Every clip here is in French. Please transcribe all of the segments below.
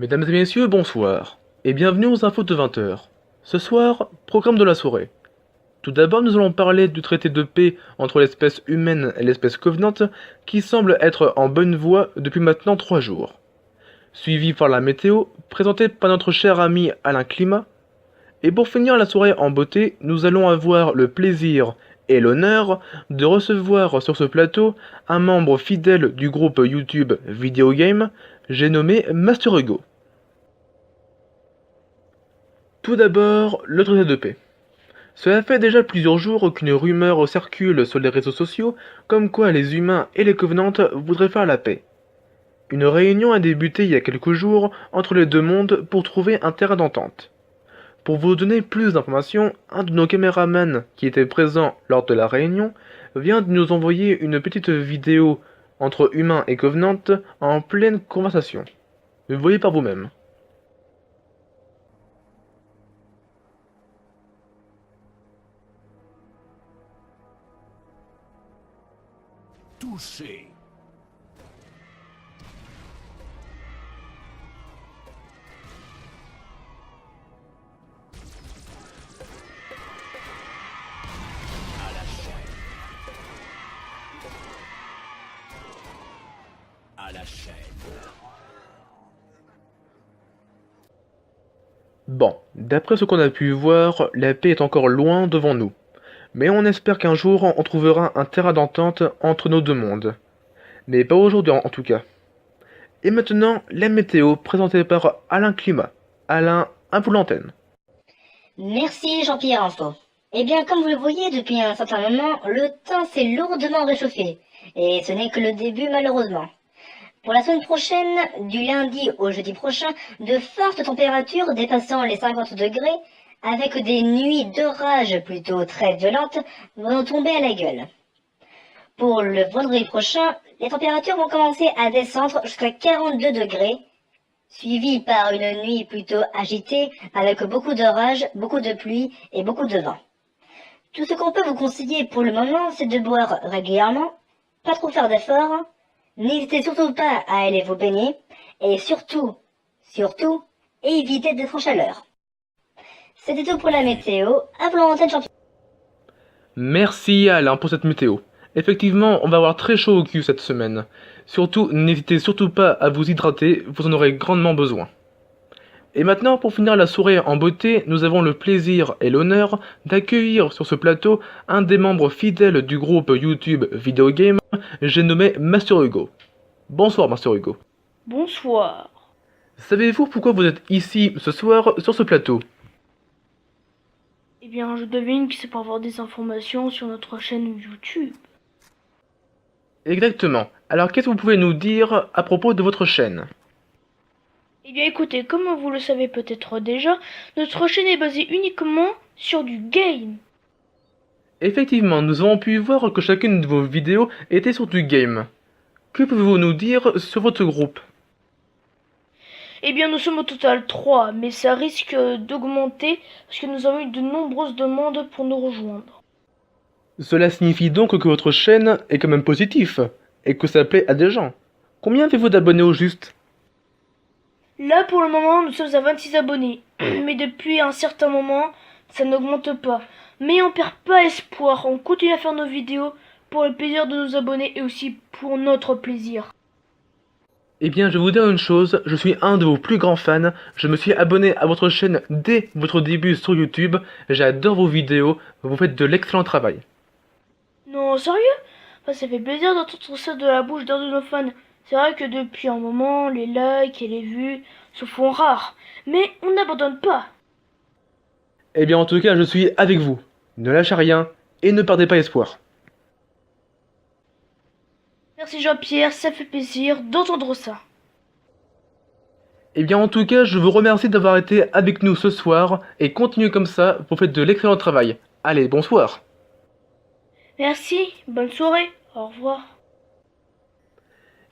Mesdames et messieurs, bonsoir, et bienvenue aux infos de 20 heures. Ce soir, programme de la soirée. Tout d'abord, nous allons parler du traité de paix entre l'espèce humaine et l'espèce Covenant, qui semble être en bonne voie depuis maintenant 3 jours. Suivi par la météo, présentée par notre cher ami Alain Climat. Et pour finir la soirée en beauté, nous allons avoir le plaisir et l'honneur de recevoir sur ce plateau un membre fidèle du groupe YouTube Video Game, j'ai nommé Master Hugo. Tout d'abord, le traité de paix. Cela fait déjà plusieurs jours qu'une rumeur circule sur les réseaux sociaux comme quoi les humains et les Covenants voudraient faire la paix. Une réunion a débuté il y a quelques jours entre les deux mondes pour trouver un terrain d'entente. Pour vous donner plus d'informations, un de nos caméramans qui était présent lors de la réunion vient de nous envoyer une petite vidéo entre humains et Covenants en pleine conversation. Vous voyez par vous-même. Touché. À la chaîne. Bon, d'après ce qu'on a pu voir, la paix est encore loin devant nous. Mais on espère qu'un jour on trouvera un terrain d'entente entre nos deux mondes. Mais pas aujourd'hui en tout cas. Et maintenant, la météo présentée par Alain Climat. Alain, un peu l'antenne. Merci Jean-Pierre Info. Eh bien, comme vous le voyez depuis un certain moment, le temps s'est lourdement réchauffé. Et ce n'est que le début malheureusement. Pour la semaine prochaine, du lundi au jeudi prochain, de fortes températures dépassant les 50 degrés, avec des nuits d'orage plutôt très violentes, vont tomber à la gueule. Pour le vendredi prochain, les températures vont commencer à descendre jusqu'à 42 degrés, suivi par une nuit plutôt agitée avec beaucoup d'orage, beaucoup de pluie et beaucoup de vent. Tout ce qu'on peut vous conseiller pour le moment, c'est de boire régulièrement, pas trop faire d'efforts, n'hésitez surtout pas à aller vous baigner et surtout, évitez d'être en chaleur. C'était tout pour la météo. À vous l'antenne, Jean-Pierre. Merci Alain pour cette météo. Effectivement, on va avoir très chaud au cul cette semaine. Surtout, n'hésitez surtout pas à vous hydrater, vous en aurez grandement besoin. Et maintenant, pour finir la soirée en beauté, nous avons le plaisir et l'honneur d'accueillir sur ce plateau un des membres fidèles du groupe YouTube Video Game, j'ai nommé Master Hugo. Bonsoir Master Hugo. Bonsoir. Savez-vous pourquoi vous êtes ici ce soir sur ce plateau? Eh bien, je devine que c'est pour avoir des informations sur notre chaîne YouTube. Exactement. Alors qu'est-ce que vous pouvez nous dire à propos de votre chaîne? Eh bien, écoutez, comme vous le savez peut-être déjà, notre chaîne est basée uniquement sur du game. Effectivement, nous avons pu voir que chacune de vos vidéos était sur du game. Que pouvez-vous nous dire sur votre groupe? Eh bien, nous sommes au total 3, mais ça risque d'augmenter parce que nous avons eu de nombreuses demandes pour nous rejoindre. Cela signifie donc que votre chaîne est quand même positif, et que ça plaît à des gens. Combien avez-vous d'abonnés au juste? Là, pour le moment, nous sommes à 26 abonnés. Mais depuis un certain moment, ça n'augmente pas. Mais on perd pas espoir, on continue à faire nos vidéos pour le plaisir de nos abonnés et aussi pour notre plaisir. Eh bien, je vais vous dire une chose, je suis un de vos plus grands fans, je me suis abonné à votre chaîne dès votre début sur YouTube, j'adore vos vidéos, vous faites de l'excellent travail. Non, sérieux? Enfin, ça fait plaisir d'entendre ça de la bouche d'un de nos fans. C'est vrai que depuis un moment, les likes et les vues se font rares. Mais on n'abandonne pas. Eh bien, en tout cas, je suis avec vous. Ne lâchez rien et ne perdez pas espoir. Merci Jean-Pierre, ça fait plaisir d'entendre ça. Eh bien, en tout cas, je vous remercie d'avoir été avec nous ce soir et continuez comme ça, vous faites de l'excellent travail. Allez, bonsoir. Merci, bonne soirée, au revoir.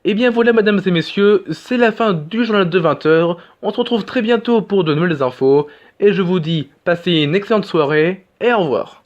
Et bien voilà, mesdames et messieurs, c'est la fin du journal de 20 heures. On se retrouve très bientôt pour de nouvelles infos. Et je vous dis, passez une excellente soirée et au revoir.